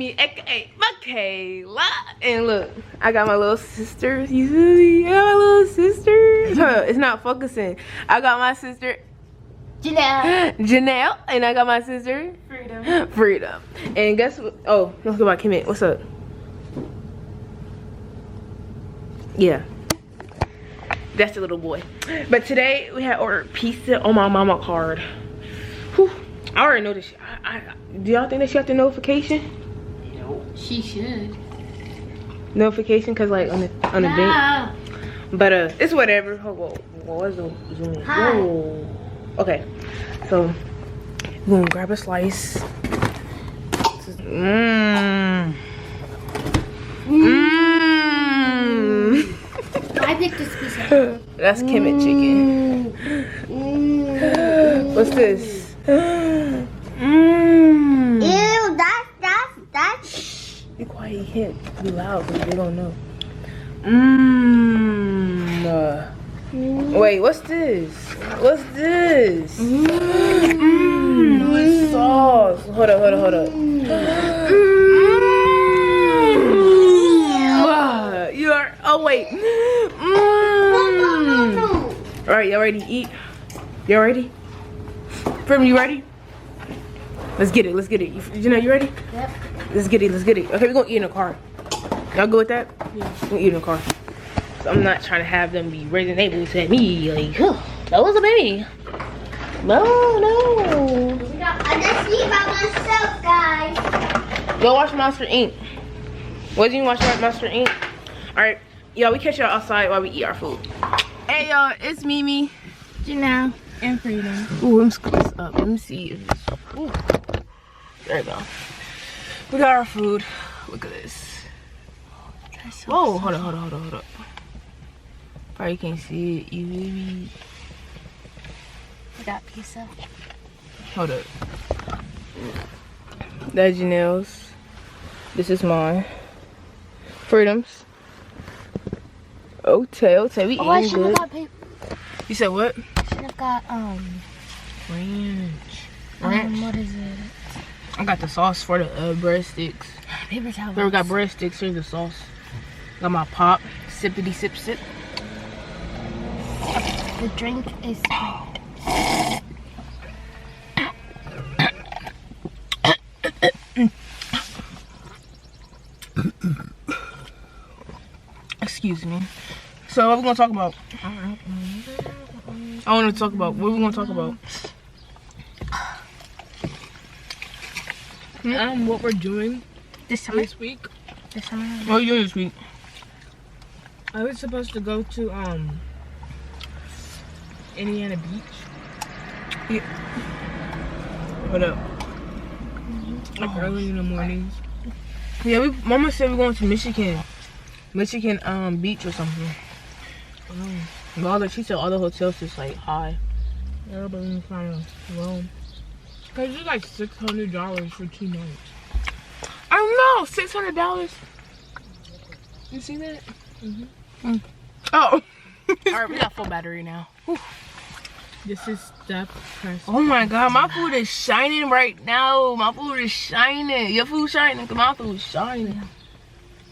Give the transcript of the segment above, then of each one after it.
me, aka Michaela. And look, I got my little sister. You see me? I got my little sister. It's not focusing. I got my sister Janelle, and I got my sister Freedom. And guess what? Oh, let's go about Kim. What's up? Yeah, that's the little boy. But today we had ordered pizza on my mama card. Whew. I already know this. Do y'all think that she have the notification? No. She should. Notification, cause like on the bank. But it's whatever. Whoa, what's the zoom in? Whoa. Okay, so we're gonna grab a slice. I picked this piece up. That's Kemet chicken. What's this? Ew, that's. Be quiet, you can't be loud because they don't know. Wait, what's this? What's this? With sauce. Hold up. You are. Oh wait. No. All right, y'all ready to eat? Y'all ready? Frim, you ready? Let's get it. You know, you ready? Yep. Let's get it. Okay, we're gonna eat in the car. Y'all good with that? Yeah. We're gonna eat in the car. So I'm not trying to have them be raising their voice at me like, oh, that was a baby. No. I just eat by myself, guys. Go watch Monster Inc. What did you watch Monster Inc? Alright, y'all, we catch y'all outside while we eat our food. Hey y'all, it's Mimi, Janelle, and Freedom. Ooh, let me scoop this up. Let me see if it's, ooh. There you go. We got our food. Look at this. Whoa, hold up. Probably can't see it. You hear me? I got pizza. Hold up. That's Janelle's. This is mine. Freedom's. Okay, we eating I should have good. got paper. You said what? Should have got Ranch. what is it? I got the sauce for the breadsticks. Paper towel. Whoever got breadsticks, here's the sauce. Got my pop. Sippity sip. The drink is Excuse me. So what we gonna talk about? I want to talk about what we gonna talk about. What we're doing this week. This summer. What are you doing this week? I was supposed to go to Indiana Beach. Yeah. Hold up. Like early in the mornings. Yeah, Mama said we're going to Michigan Beach or something. She said all the hotels is like high. Yeah, but it's kind of low. Cause it's like $600 for 2 nights. I don't know, $600. You see that? Oh. Alright, we got full battery now. Whew. This is Steph. Oh my god, my food is shining right now. My food is shining. Your food shining? Cause my food is shining. Yeah.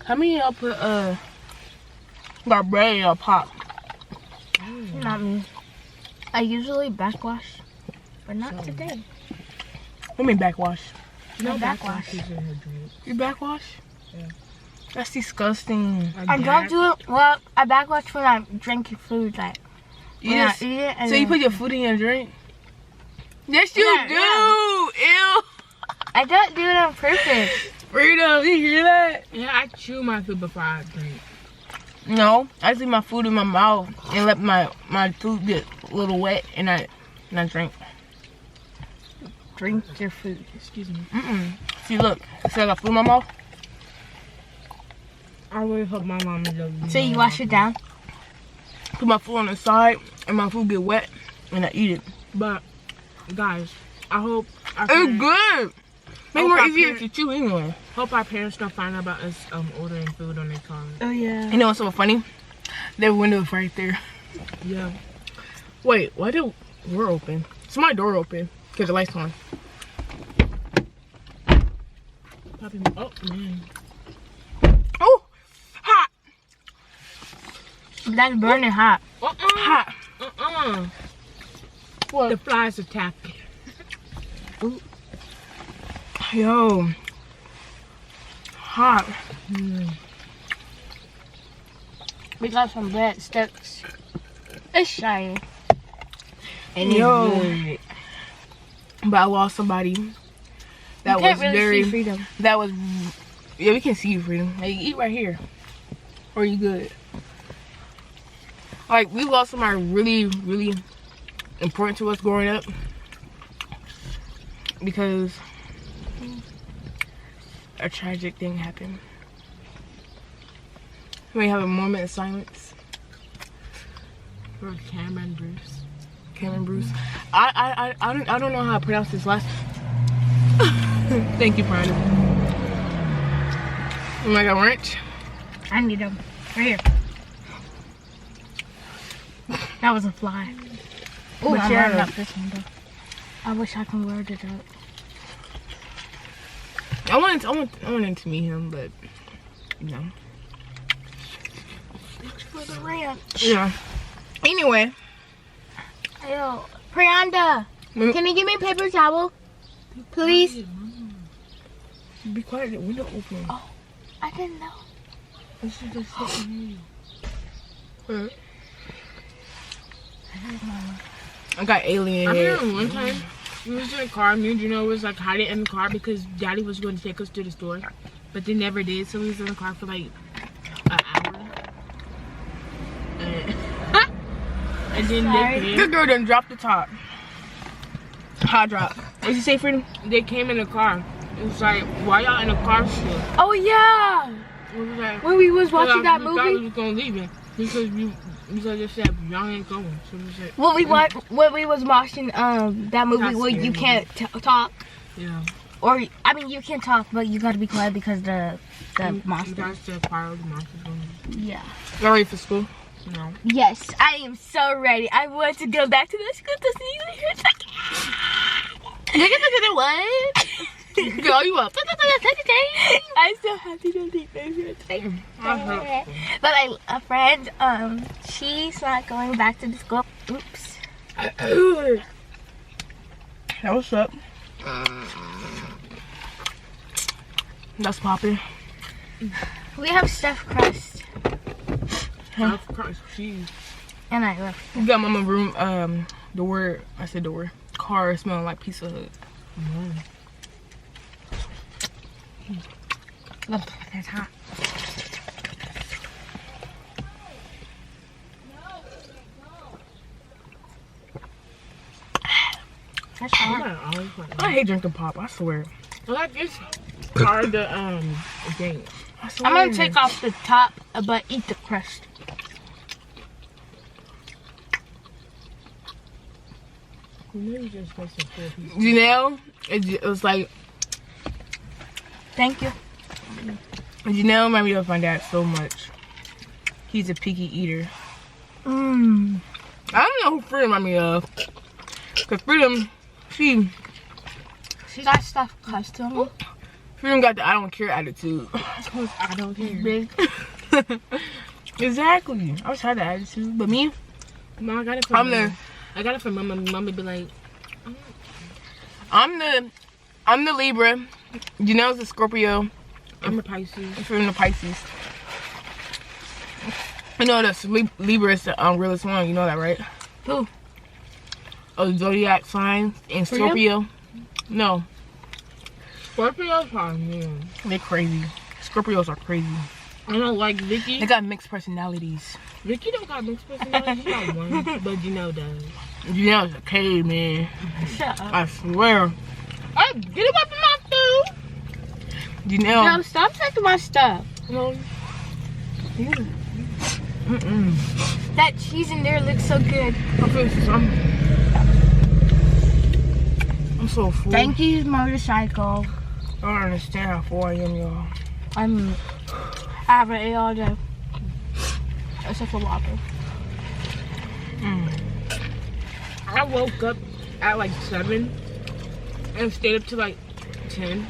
How many y'all put got bread in your pot? Not me. I usually backwash, but not today. What do you mean backwash? No backwash. is in the drink. You backwash? Yeah. That's disgusting. I don't do it. Well, I backwash when I'm drinking food, like when I eat it. And so you put your food in your drink? Yes, you do. Ew. I don't do it on purpose. Freedom, you hear that? Yeah, I chew my food before I drink. No, I just leave my food in my mouth and let my food get a little wet, and I drink. Drink your food. Excuse me. See, look. See, I got food in my mouth. I really hope my mama doesn't. So you wash it down? Put my food on the side, and my food get wet, and I eat it. But guys, I hope our It's good. Make it more our easier parents- to chew anyway. Hope our parents don't find out about us ordering food on their car. Oh yeah. You know what's so funny? Their window is right there. Yeah. Wait, why the door open? It's my door open because the light's on. Popping. Oh man. Oh, hot. That's burning hot. Hot. What? The flies attacked. Ooh. Yo. Hot. We got some breadsticks. It's shiny. And Yo. it's good. But I lost somebody. That You can't was really very. see Freedom. That was. Yeah, we can see you, Freedom. Hey, you eat right here. Or you good? Like, we lost somebody really, really important to us growing up. Because a tragic thing happened. We have a moment of silence For Cameron Bruce. Cameron Bruce. I don't know how to pronounce his last. Thank you, Prada. Oh my God, wrench. I need them. Right here. That was a fly. Oh, But I'm yeah. wearing up this one though. I wish I could wear it up. I wanted to meet him, but you know. For the ranch. Yeah. Anyway. Yo, Prianda, Mm. can you give me a paper towel? Please? Be quiet, the window open. Oh, I didn't know. This is the second Uh, I got alien. I remember one time we was in a car. Me and Juno was like hiding in the car because Daddy was going to take us to the store, but they never did. So we was in the car for like an hour. And then This girl done dropped the top. Hot drop. What'd you say, Freedom? they came in the car. It was like, why y'all in the car still? Oh yeah, It was like, when we was watching that we thought we movie. was gonna leave it because they said y'all ain't going. So we said, When we was watching that movie That's where you scary. can't talk, yeah. or I mean you can talk, but you gotta be quiet because the monster. That's the part of the monster. Yeah. Y'all ready for school? No. Yes, I am so ready. I want to go back to the school to see you. It's like, what? Girl, you up? I'm so happy to be there. But a friend, she's not going back to the school. Oops. That what's up? That's popping. We have stuffed crust. Of course, cheese. And I left. We got mama room, car smelling like Pizza Hut. Oh, that's hot. That's hot. I hate drinking pop, I swear. I like this hard to drink. I swear. I'm gonna take off the top, but eat the crust. Maybe just make some four pieces. Janelle, it was like, Thank you. Janelle reminded me of my dad so much. He's a picky eater. Mmm. I don't know who Freedom reminded me of. Cause Freedom, She got stuffed crust on me. Freedom got the I don't care attitude. Because I don't care. Big. Exactly. I always had that attitude, but me, Mom, I got it from I'm Mama. the, I got it from Mama. Mama be like, I'm the Libra. Janelle's the Scorpio. I'm a Pisces. From the Pisces. You know the Libra is the realest one. You know that, right? Who? Oh, zodiac signs and For you? Scorpio. No, Scorpio's fine, man. they're crazy. Scorpios are crazy. I don't like Vicky. They got mixed personalities. Vicky don't got mixed personality. She got one, but Janelle does. Janelle's a caveman. Shut up. I swear. Hey, get away from my food. Janelle. No, stop taking my stuff. No. That cheese in there looks so good. I'm so full. Thank you, motorcycle. I don't understand how full I am, y'all. I haven't ate all day. Except for water. I woke up at like 7 and stayed up to like 10.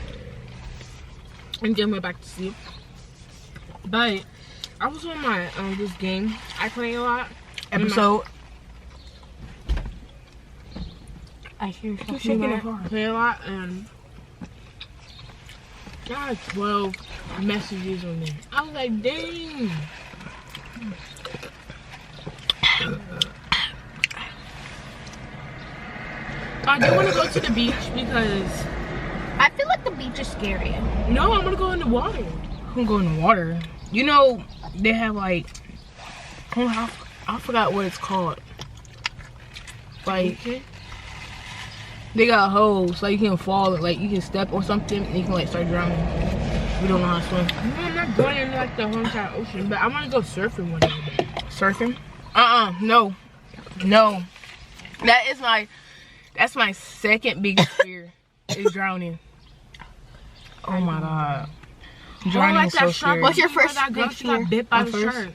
and then went back to sleep. But I was on my this game I play a lot. Episode. I hear I play a lot, and I got 12 messages on there. I was like, dang. I do want to go to the beach because I feel like the beach is scary. no, I'm gonna go in the water. I'm going in the water. You know, they have like, I forgot what it's called. Like, they got holes, like you can fall, like you can step or something, and you can like start drowning. We don't know how to swim. No, I'm not going in like the whole entire ocean, but I want to go surfing one day. Surfing? No. That's my second biggest fear is drowning. Oh my god. Drowning is so scary. What's your first that girl, big she got fear? bit by My the first? shark.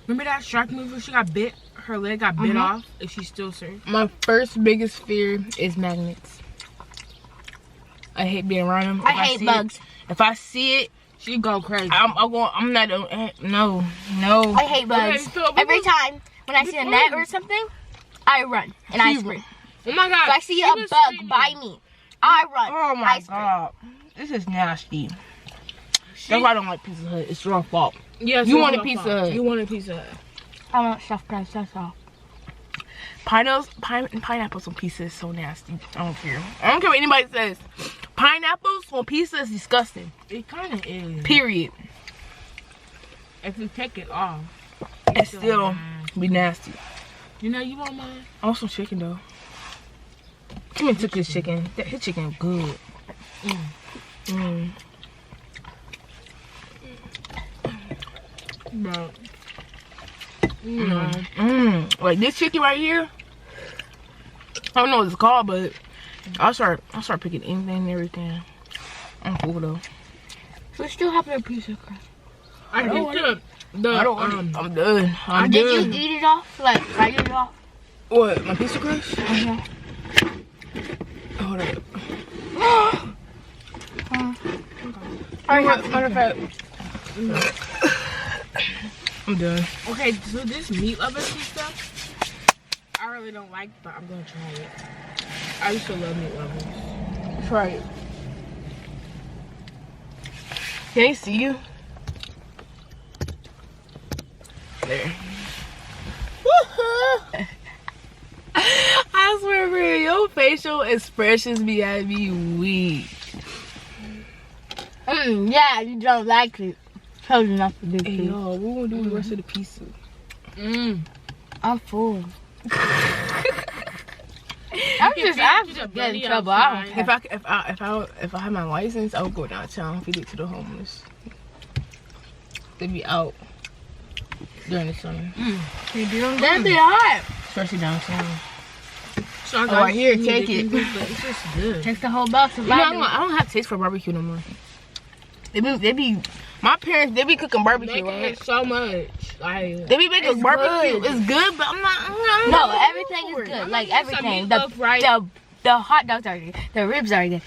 Remember that shark movie where she got bit? Her leg got bit off and she still surfed. My first biggest fear is magnets. I hate being around them. I hate bugs. If I see it, She go crazy. I'm not, no. I hate bugs. Okay, so Every time when I see a net or something, I run and I scream. Oh my god. If I see a bug by me, I run. Oh I my scream. god. This is nasty. That's why I don't like Pizza Hut. It's your fault. Yes, You want a Pizza Hut. You want a Pizza Hut. I want stuffed crust, that's all. Pineapples on pizza is so nasty. I don't care. I don't care what anybody says. Pineapples on pizza is disgusting. It kind of is. Period. If you take it off, It still be nasty. you know you want mine. I want some chicken though. Come and took this chicken. His chicken good. Bro. Like this chicken right here. I don't know what it's called, but I'll start picking anything and everything. I'm cool though. So we still have a piece of crust. I don't think want the I don't want it. I'm done. I'm Did done. you eat it off? Like, bite it off? What? My pizza crust? Hold up. Matter of fact, I'm done. Okay, so this meat lovers and stuff, I really don't like, but I'm gonna try it. I used to love meat lovers. Try it. Can I see you? There. I swear, bro, your facial expressions be at me weak. Yeah, you don't like it. Told you not to do Hey, it. yo, what we gonna do with the rest of the pizza? I'm full. I'm just getting in trouble. I don't care. If I had my license, I would go downtown and feed it to the homeless. They'd be out during the summer, That'd be hot. especially downtown. So I right here, take it. it. But it's just good. Takes the whole box of You know, vitamin. I don't have taste for barbecue no more. My parents, they be cooking barbecue, Making right? it so much. Like, They be making It's barbecue. good. It's good, but I'm not No, everything is good. Like everything. The hot dogs are good. The ribs are good.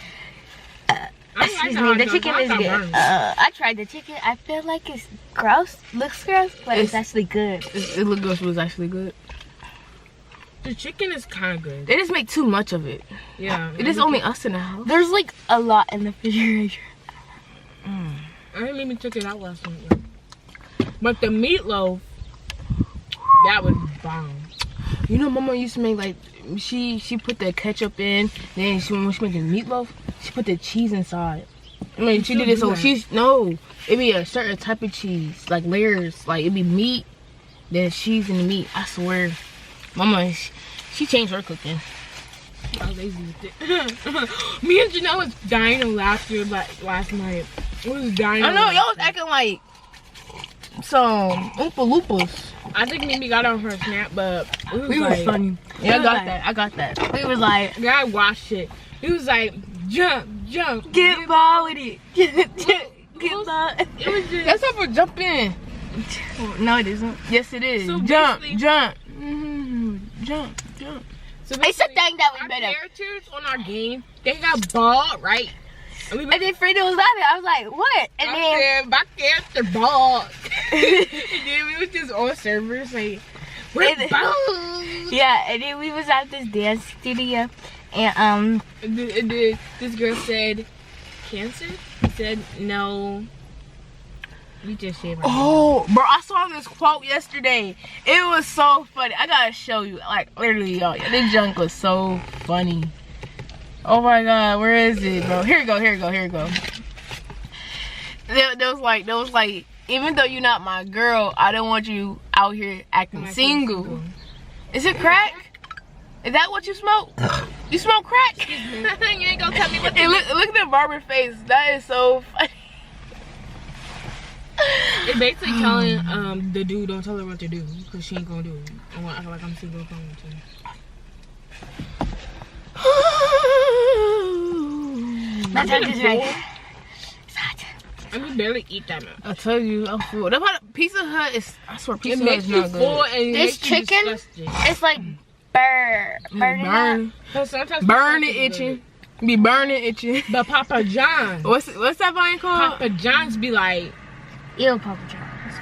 Excuse me, the chicken is good. I tried the chicken. I feel like it's gross. Looks gross, but it's actually good. It looked good. It was actually good. the chicken is kind of good. They just make too much of it. Yeah. It is only us in the house. There's like a lot in the refrigerator. I didn't even check it out last night. But the meatloaf, that was bomb. You know, Mama used to make like she put the ketchup in. Then when she made the meatloaf, she put the cheese inside. I mean, she did it so she's it'd be a certain type of cheese, like layers. Like it'd be meat, then cheese and the meat. I swear, Mama, she changed her cooking. I was lazy with it. Me and Janelle was dying of laughter like last night. We was dying. I of know laughter. y'all was acting like some Oompa Loompas. I think Mimi got on her snap, but We was funny. Yeah, I got that. We was like, The guy watched it. He was like, jump. get by with it. Get by. It was just. That's not for jump in. No, it isn't. Yes, it is. So Jump. basically- Jump. So It's a thing that we our made up. characters on our game, they got bald, right? And then Frida was laughing. I was like, what? And then my character bald. And then we was just on servers like, we're bald. Yeah, and then we was at this dance studio, and then this girl said, cancer? He said, no. We just shaved our Oh, bro, I saw this quote yesterday. It was so funny. I gotta show you. Like, literally, y'all. This junk was so funny. Oh my god, where is it, bro? Here you go. There was like, even though you're not my girl, I don't want you out here acting single. Is it crack? Is that what you smoke? You smoke crack? You ain't gonna tell me what to Hey, look at that barber face. That is so funny. It's basically telling the dude don't tell her what to do because she ain't gonna do it. I want to act like I'm single if I want to. my time is right. It's hot. I can barely eat that much. I tell you, I'm full. That's why Pizza Hut is. I swear, Pizza Hut is you not full good. and it This makes you chicken, disgusting. it's like burning up. Burn it itching. Be burning itching. But Papa John's. What's that vine called? Papa John's be like, Ew, Papa John's.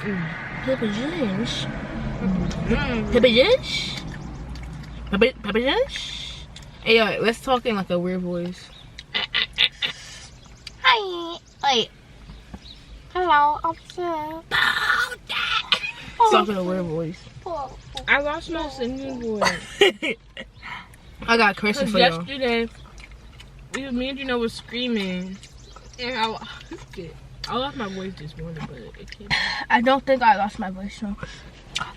Papa John's. mm. Papa John's. Papa John's. Hey, yo, let's talk in like a weird voice. Hi. Wait. Hello, officer. Talk in a weird voice. I lost my singing voice. I got a question Because for y'all. yesterday, me and Gino was screaming, and I lost my voice this morning, but it came back. I don't think I lost my voice, no.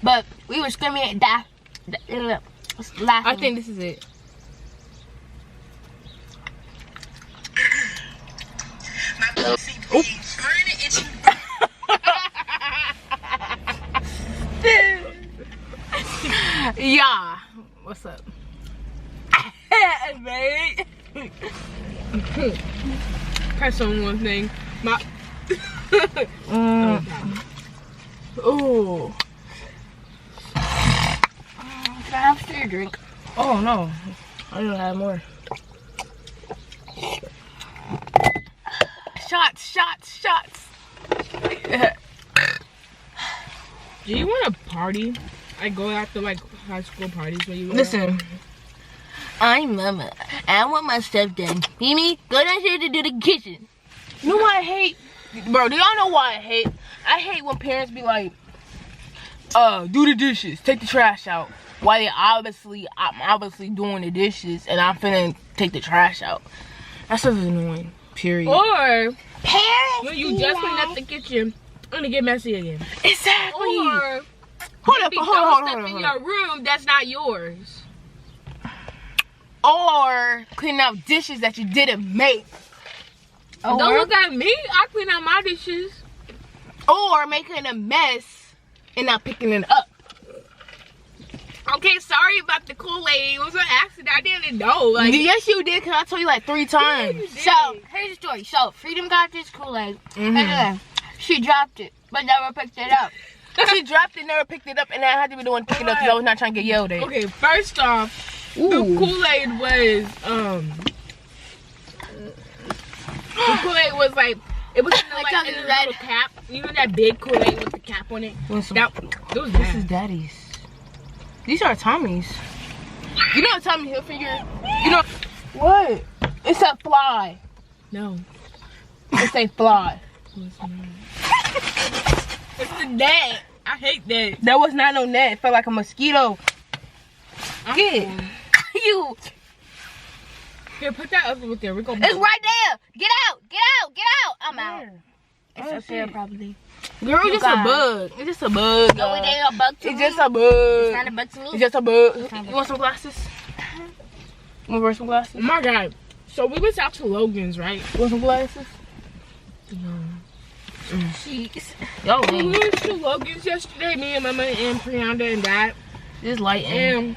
But we were screaming at laughing. I think this is it. Yeah. What's up? Mate. Press on one thing. My Ooh. Can I have your drink? Oh no. I don't have more. Shots. Do you want to party? I go after like high school parties where you Listen. I'm Mama. I want my stuff done. Mimi, go downstairs to do the kitchen. You know what I hate? Bro, do y'all know what I hate? I hate when parents be like, do the dishes, take the trash out. While I'm obviously doing the dishes and I'm finna take the trash out. That's so annoying. Period. Or Parents, when you just clean up the kitchen and it get messy again. Exactly. Or Hold maybe up, throw hold stuff on. in your room that's not yours. Or clean out dishes that you didn't make. Don't look at me. I clean out my dishes. Or making a mess and not picking it up. Okay, sorry about the Kool-Aid. It was an accident. I didn't know. Like, Yes, you did, because I told you like 3 times. So, here's the story. So, Freedom got this Kool-Aid. And then she dropped it, but never picked it up. She dropped it, never picked it up, and I had to be the one to pick it up because I was not trying to get yelled at. okay, first off, the Kool-Aid was the Kool-Aid was like, it was in the, like, in the little cap. You know that big Kool-Aid with the cap on it? Want some- That was This is bad. Daddy's. These are Tommy's. You know Tommy Hilfiger? You know what? It's a fly. No. It's a fly. It's the net. I hate that. That was not no net. It felt like a mosquito. Get it. You. Here, put that up with there. We're gonna. It's right there. Get out. I'm out. It's Oh, up there shit. probably. Girl, it's just a guys. bug. It's just a bug. No, it ain't a bug to It's me. just a bug. It's not a bug to me. It's just a bug. You want some glasses? You want to wear some Oh glasses? my god. So we was out to Logan's, right? You want some glasses? Jeez. Yo, We man. went to Logan's yesterday, me and Mama and Prianda and Dad. This light And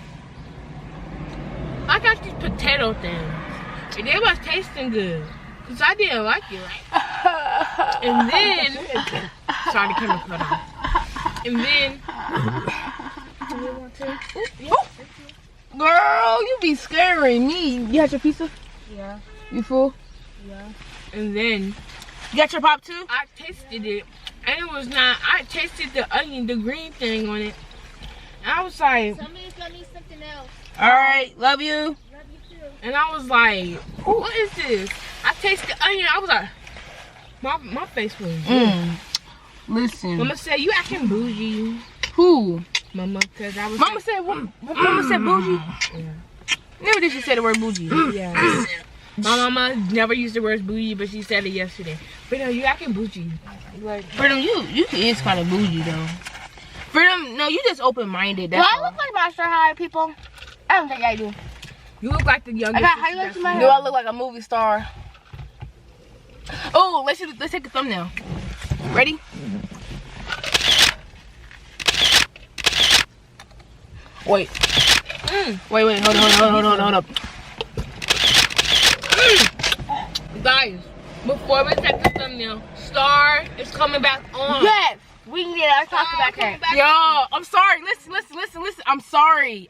I got these potato things. And they was tasting good. Cause I didn't like it, right? And then sorry, the camera cut off. And then Girl, you be scaring me. You had your pizza? Yeah. You full? Yeah. And then You got your pop too? I tasted it, and it was not. I tasted the onion, the green thing on it. And I was like, Somebody's gonna need something else. All right, love you. Love you too. and I was like, what is this? I tasted the onion. I was like, my face was. Listen. Mama said you acting bougie. Who? Mama, cause I was. Mama said what? Mama said bougie. Yeah. Never did she say the word bougie. Yeah. My mama never used the word bougie, but she said it yesterday. But no, you acting bougie. Like, Freedom, you is kind of bougie though. Freedom, no, you just open-minded. Do That's I all. look like Monster High people? I don't think I do. you look like the youngest. I got sister highlights in that's my Do I look like a movie star? Oh, let's take a thumbnail. Ready? Wait. Wait, hold up. Guys, before we take the thumbnail, Star is coming back on. Yes, we can get our talk back there. Yo, I'm sorry. Listen. I'm sorry.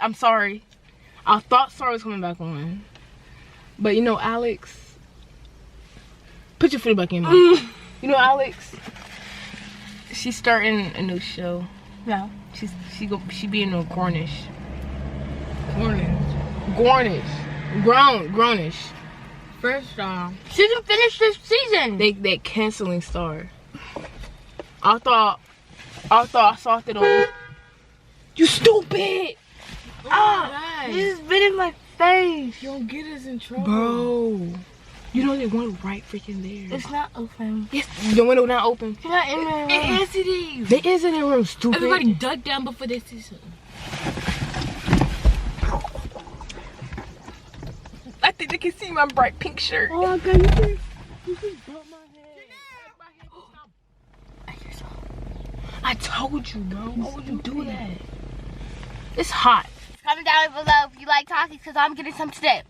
I thought Star was coming back on. But you know, Alex. Put your foot back in, man. You know, Alex. She's starting a new show. No. She being a Grownish. First off, She can finish this season. They canceling Star. I thought I saw it on. You stupid! guys, This has been in my face. don't get us in trouble. Bro, you know they went right freaking there. It's not open. Yes, the window not open. It's not in there. Yes, it is. They is in their room, stupid. Everybody dug down before they see something. I think they can see my bright pink shirt. Oh, God, you just bumped my head. I told you, bro. Why would you do that? It's hot. Comment down below if you like Takis, because I'm getting some today.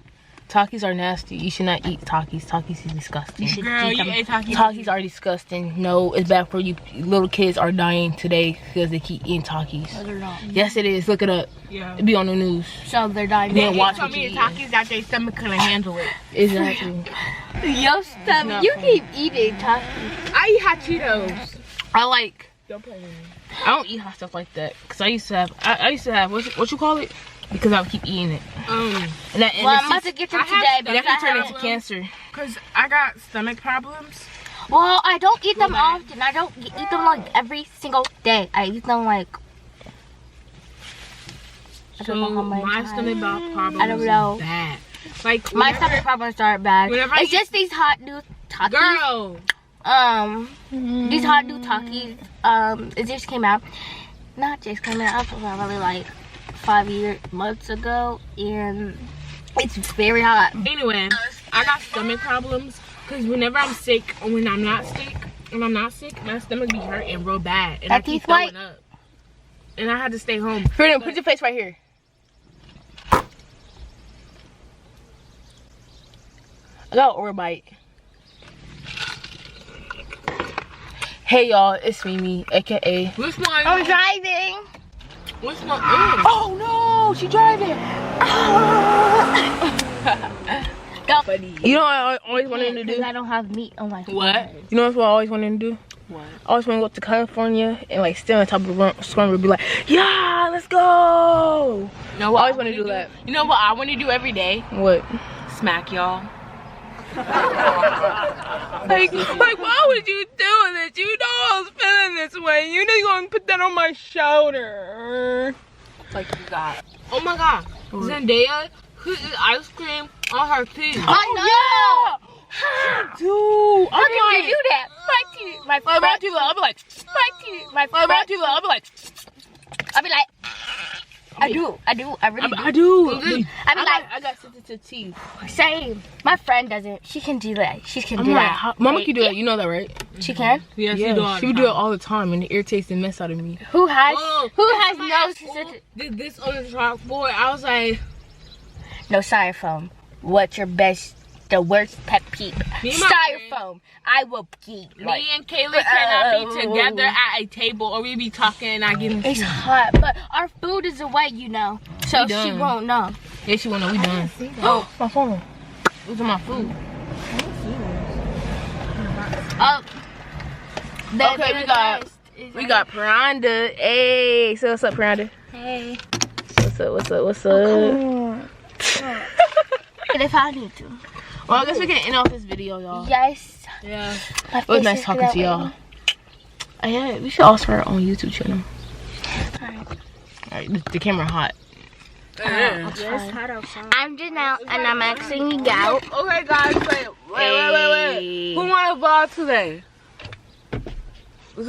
Takis are nasty. You should not eat Takis. Takis is disgusting. You should Girl, eat you them. ate Takis. Takis are disgusting. No, it's bad for you. Little kids are dying today because they keep eating Takis. No, they're not. Yes, it is. Look it up. Yeah. It be on the news. So they're dying. Yeah, They watch told what me you the eat. Takis that their stomach couldn't handle it. Exactly. Yo, stuff. not You fun. keep eating Takis. I eat hot Cheetos. I like. Don't play with me. I don't eat hot stuff like that because I used to have. I used to have what you call it? Because I would keep eating it. And that, and Well, it's I'm about just- to get them I have today, but that can turn I into have- cancer. Cause I got stomach problems. Well, I don't eat them often. I don't eat them like every single day. I eat them like. I So don't know how many my times. stomach problems I don't know. is bad. Like My whenever- stomach problems aren't bad. Whenever I It's just these hot new Takis. Girl. These hot new Takis. It just came out. Not just came out. Probably like 5 months ago, and it's very hot. Anyway, I got stomach problems because whenever I'm sick or when I'm not sick, my stomach be hurting real bad, and I That keep teeth white? throwing up. And I had to stay home. Freedom, put your face right here. I got an bite. Hey y'all, it's Mimi, aka. Which one? I'm driving. Which one? Oh no, she driving. Go. You know what I always wanted to Because do? I don't have meat on my. What? You know what I always wanted to do? What? I always want to go to California and like stay on top of the screen and be like, yeah, let's go. You know what? I always wanna do that. You know what I want to do every day? What? Smack y'all. Like, why would you do this? You know I was feeling this way. You just gonna put that on my shoulder. Like you got. Oh my God. Zendaya put ice cream on her teeth. I know. Dude, How can you do that? My teeth. My I'll front be like, My teeth. My I'll front. be like, I'll be like. I really do. I do. I'll be like, I got sensitive teeth. same. My friend doesn't. She can do that. She can I'm do like, that. Mama can do that. You know that, right? She can. Yes, Yeah, you do. she would do it all the time, and it irritates the mess out of me. Who has? Oh, who has somebody no asked, sensitive? Did this on the chalkboard? I was like, No styrofoam. What's your the worst pet peeve? Me and my Styrofoam. I will keep. me and Kaylee cannot be together at a table, or we be talking and I get. It's hot, but our food is away, you know. So We she done. won't know. Yeah, she wanna know we done. Oh, my phone. It was on my food. Oh. Okay, we got Piranda. Hey, so what's up, Piranda? Hey. What's up? And if I need to. Well, I guess we can end off this video, y'all. Yes. Yeah. It was nice talking to y'all. Yeah, we should also start our own YouTube channel. Alright, the camera hot. I'm Janelle, and I'm asking you out. Okay, guys, wait. Who want to vlog today?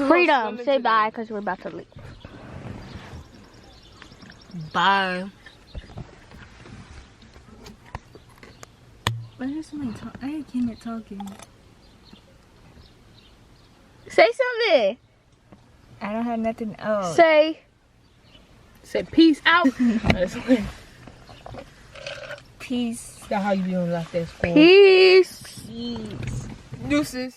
Freedom, say bye, because we're about to leave. Bye. Why is somebody talking? I came at talking. Say something. I don't have nothing else. Say Peace out. Peace. That's how you be on like this. peace. Deuces.